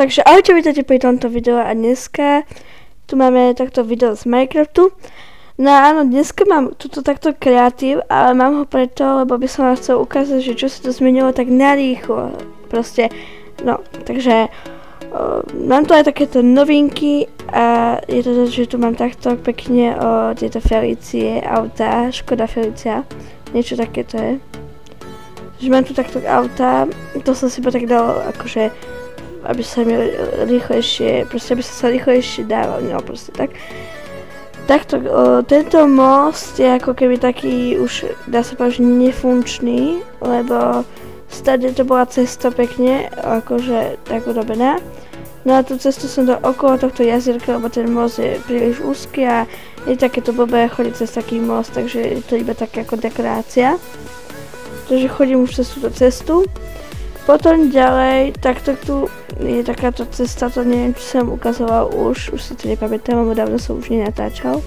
Takže ahojte, vítajte pri tomto videu a dneska tu máme takto video z Minecraftu. No áno, dneska mám tuto takto kreatív, ale mám ho preto, lebo by som vám chcel ukázať, že čo sa to zmenilo tak narýchlo. Proste, no, takže mám tu aj takéto novinky a je to, že tu mám takto pekne o tieto Felicie, auta, Škoda Felicia, niečo takéto je. Že mám tu takto auta, to som si tak dal akože, aby sa mi rýchlejšie, proste aby sa rýchlejšie dával, no proste tak. Takto, tento most je ako keby taký už, dá sa povedať, nefunkčný, lebo stade to bola cesta pekne, akože tak urobená. No a tú cestu som dal okolo tohto jazierka, lebo ten most je príliš úzky a je takéto blbé chodiť cez taký most, takže je to iba taká ako dekorácia. Takže chodím už cez túto cestu. Potom ďalej, takto tu je takáto cesta, to neviem, či som ukazoval už si to nepamätám, lebo dávno som už nenatáčal.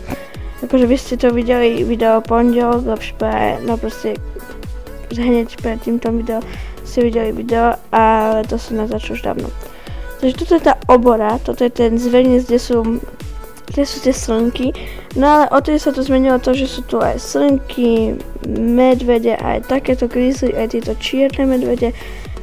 Akože vy ste to videli video pondelok, lepšie práve, no proste hneď pred týmto video ste videli video, ale to som natáčal už dávno. Takže toto je tá obora, toto je ten zverinec, kde sú tie slnky, no ale odtedy sa to zmenilo to, že sú tu aj slnky, medvede, aj takéto grizzly, aj tieto čierne medvede.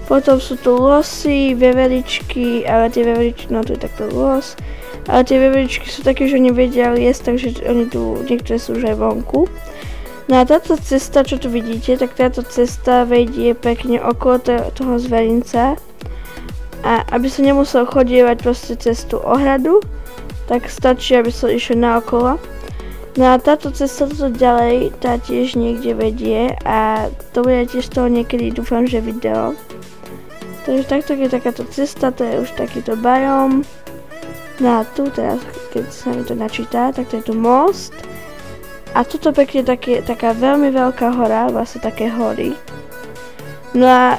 Potom sú tu losy, veveričky, ale tie veveričky, no tu je takto los, ale tie veveričky sú také, že oni vedia jesť, takže oni tu, niektoré sú už aj vonku. No a táto cesta, čo tu vidíte, tak táto cesta vedie pekne okolo toho zverinca a aby som nemusel chodievať proste cez tú ohradu, tak stačí, aby som išiel naokolo. No a táto cesta toto ďalej, tá tiež niekde vedie a to bude tiež toho niekedy, dúfam, že video. Takže takto je takáto cesta, to je už takýto biom. No a tu teraz, keď sa mi to načíta, tak to je tu most. A tuto pekne taká veľmi veľká hora, vlastne také hory. No a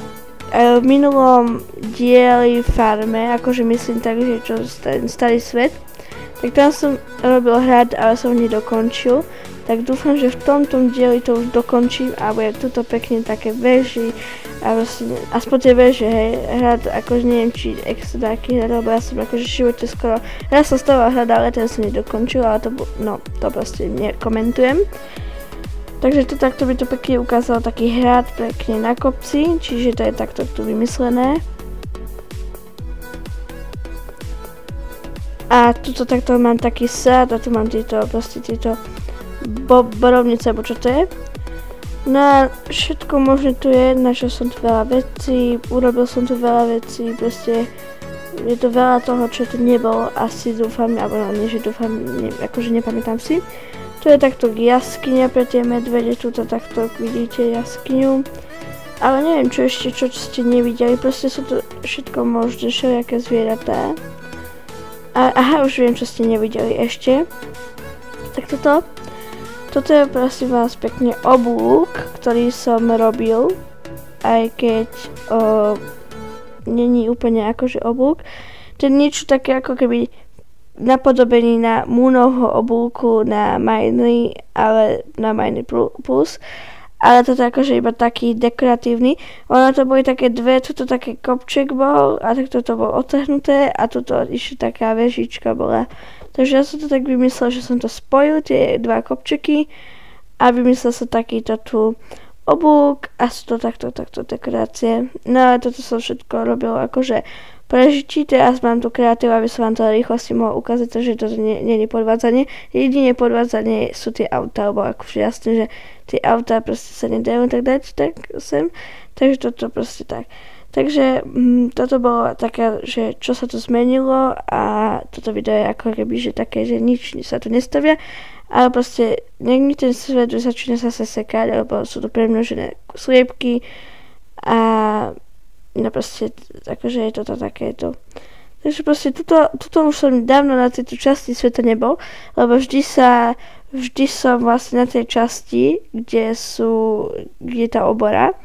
v minulom dieli farme, akože myslím tak, že čo ten starý svet, tak tam som robil hrad, ale som ho nedokončil. Tak dúfam, že v tomto dieli to už dokončím a bude tuto pekne také veži a vlastne, aspoň tie veže, hej, hrad, akože neviem, či extra taký hrad, lebo ja som akože v živote skoro, raz som stával hrad, ale ten som nedokončil, ale to, no, to proste nekomentujem. Takže tu takto by to pekne ukázalo taký hrad pekne na kopci, čiže to je takto tu vymyslené. A tuto takto mám taký sad a tu mám tieto, proste tieto borovnice, alebo čo to je. No a všetko možné tu je, našiel som tu veľa vecí, urobil som tu veľa vecí, proste je to veľa toho, čo tu nebolo, asi dúfam, alebo no, nie, že dúfam, akože nepamätám si. Tu je takto jaskyňa pre tie medvede, tuto takto vidíte jaskyňu. Ale neviem, čo ešte, čo ste nevideli, proste sú tu všetko možné, všelijaké zvieratá. Aha, už viem, čo ste nevideli ešte. Tak toto je prosím vás pekne oblúk, ktorý som robil, aj keď není úplne akože oblúk. To je niečo také ako keby napodobení na Moonovho oblúku na Miny, ale na Miny Plus. Ale toto je akože iba taký dekoratívny. Ono to boli také dve, tuto také kopček bol a takto to bolo otrhnuté a tuto ešte taká vežička bola. Takže ja som to tak vymyslel, že som to spojil, tie dva kopčeky a vymyslel som takýto tu oblúk a sú to takto dekorácie. No a toto som všetko robil akože prežití, teraz mám tu kreatív, aby som vám to rýchlosti mohol ukázať, takže toto nie je podvádzanie. Jedine podvádzanie sú tie autá, lebo akože jasné, že tie autá proste sa nedajú tak dať tak sem, takže toto proste tak. Takže toto bolo také, že čo sa tu zmenilo a toto video je ako keby, že také, že nič sa tu nestavia, ale proste nech mi ten svet začína sa sekať, lebo sú tu premnožené sliepky a no proste, akože je toto takéto. Takže proste tuto už som dávno na tejto časti sveta nebol, lebo vždy som vlastne na tej časti, kde je tá obora.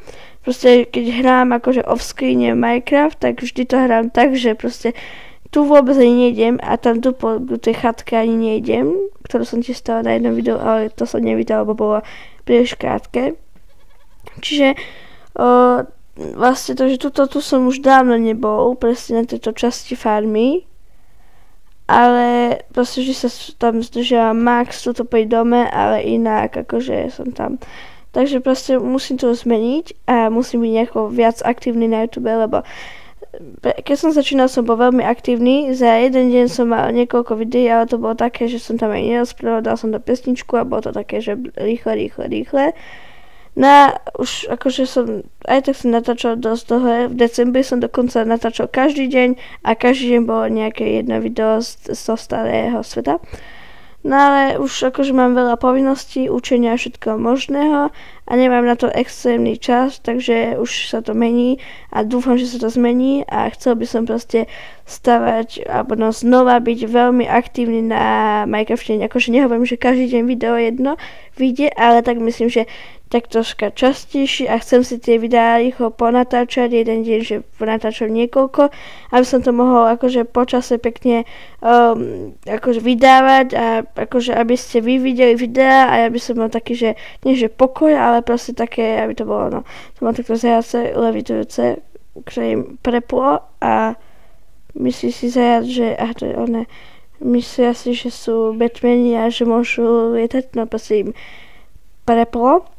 Proste keď hrám akože off-screen Minecraft, tak vždy to hrám tak, že proste tu vôbec ani nejdem a tam tu po tej chatke ani nejdem, ktorú som tiež stala na jednom videu, ale to som nevidela, lebo bolo príliš krátke. Čiže vlastne to, že tu som už dávno nebol, presne na tejto časti farmy. Ale proste, že sa tam zdržiava max tuto pri dome, ale inak akože som tam. Takže proste musím to zmeniť a musím byť nejako viac aktívny na YouTube, lebo keď som začínal, som bol veľmi aktívny. Za jeden deň som mal niekoľko videí, ale to bolo také, že som tam aj nerozprával, dal som do pesničku a bolo to také, že rýchle. No a už akože som, aj tak som natáčal dosť dlho, v decembri som dokonca natáčal každý deň a každý deň bolo nejaké jedno video z toho starého sveta. No ale už akože mám veľa povinností, učenia všetkého možného a nemám na to extrémny čas, takže už sa to mení a dúfam, že sa to zmení a chcel by som proste stavať alebo znova byť veľmi aktívny na Minecrafte. Akože nehovorím, že každý deň video jedno vyjde, ale tak myslím, že tak troška častejšie a chcem si tie videá rýchlo ponatáčať, jeden deň, že natáčam niekoľko, aby som to mohol akože počase pekne akože vydávať a akože aby ste vy videli videá a aby som mal taký, že nie že pokoj, ale proste také, aby to bolo, no, to mám takto zajace levitujúce, ktoré im preplo a myslí si zajac, že to je one, myslia si, že sú Batmani a že môžu lietať, no proste im preplo.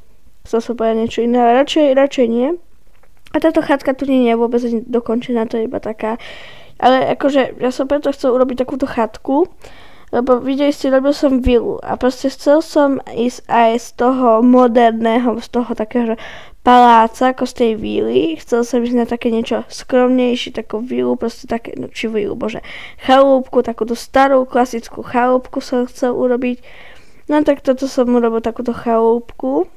Chcel som povedať niečo iné, ale radšej nie. A táto chatka tu nie je vôbec dokončená, to je iba taká. Ale akože ja som preto chcel urobiť takúto chatku, lebo videli ste, robil som vilu a proste chcel som ísť aj z toho moderného, z toho takého paláca, ako z tej víly. Chcel som ísť na také niečo skromnejšie, takú vilu, proste také, no či vilu, bože, chalúbku, takúto starú klasickú chalúbku som chcel urobiť. No tak toto som urobil takúto chalúbku.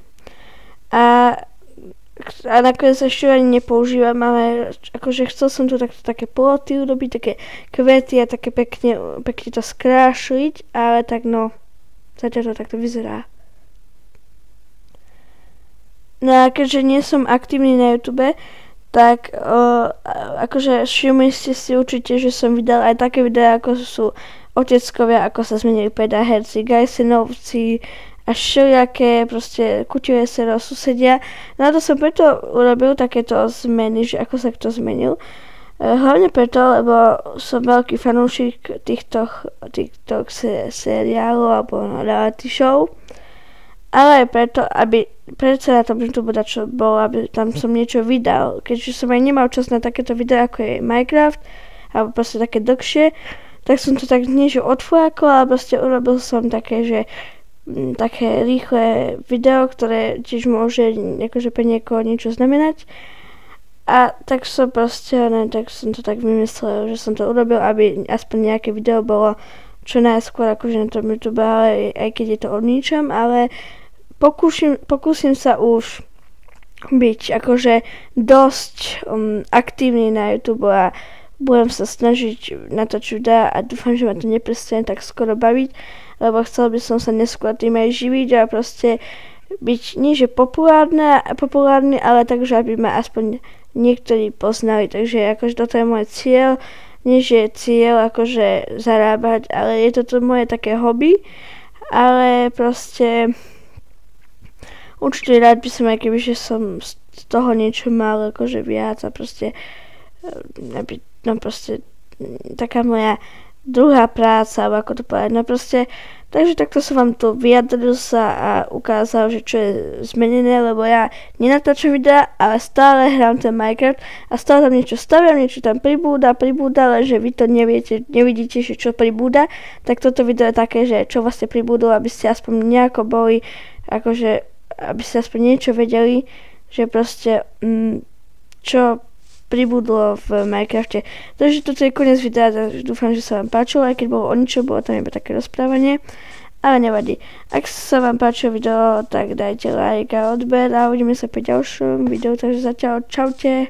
A nakoniec ešte ani nepoužívam, ale akože chcel som tu takto také ploty urobiť, také kvety a také pekne to skrášliť, ale tak no, zatiaľ to takto vyzerá. No a keďže nie som aktívny na YouTube, tak akože všimli ste si určite, že som vydal aj také videá, ako sú oteckovia, ako sa zmenili pedaherci, gajsenovci, a všelijaké proste kutile sero susedia. No a to som preto urobil takéto zmeny, že ako sa to zmenil. Hlavne preto, lebo som veľký fanúšik týchto seriálov alebo reality show. Ale aj preto, aby predsa na tom YouTube čo bolo, aby tam som niečo vydal. Keďže som aj nemal čas na takéto videá, ako je Minecraft, alebo proste také dlhšie, tak som to tak niečo odflákol a proste urobil som také, že také rýchle video, ktoré tiež môže akože pre niekoho niečo znamenať. A tak som proste, tak som to tak vymyslel, že som to urobil, aby aspoň nejaké video bolo čo najskôr akože na tom YouTube, ale aj keď je to o ničom, ale pokúsim sa už byť akože dosť aktívny na YouTube a budem sa snažiť natočiť videa a dúfam, že ma to neprestane tak skoro baviť, lebo chcel by som sa neskôr tým aj živiť a proste byť nie že populárny, ale tak, že aby ma aspoň niektorí poznali, takže akože toto je môj cieľ, nie že je cieľ akože zarábať, ale je toto moje také hobby, ale proste určite rád by som aj keby, že som z toho niečo mal akože viac a proste no proste taká moja druhá práca, alebo ako to povedať, no proste, takže takto som vám tu vyjadril sa a ukázal, že čo je zmenené, lebo ja nenatáčam videa, ale stále hrám ten Minecraft a stále tam niečo staviam, niečo tam pribúda, ale že vy to nevidíte, že čo pribúda, tak toto video je také, že čo vlastne pribúdlo, aby ste aspoň nejako boli, akože, aby ste aspoň niečo vedeli, že proste, čo pribudlo v Minecrafte. Takže toto je koniec videa, dúfam, že sa vám páčilo, aj keď bolo o ničom, bolo tam iba také rozprávanie, ale nevadí. Ak sa vám páčilo video, tak dajte like a odber a uvidíme sa pri ďalšom videu, takže zatiaľ čaute.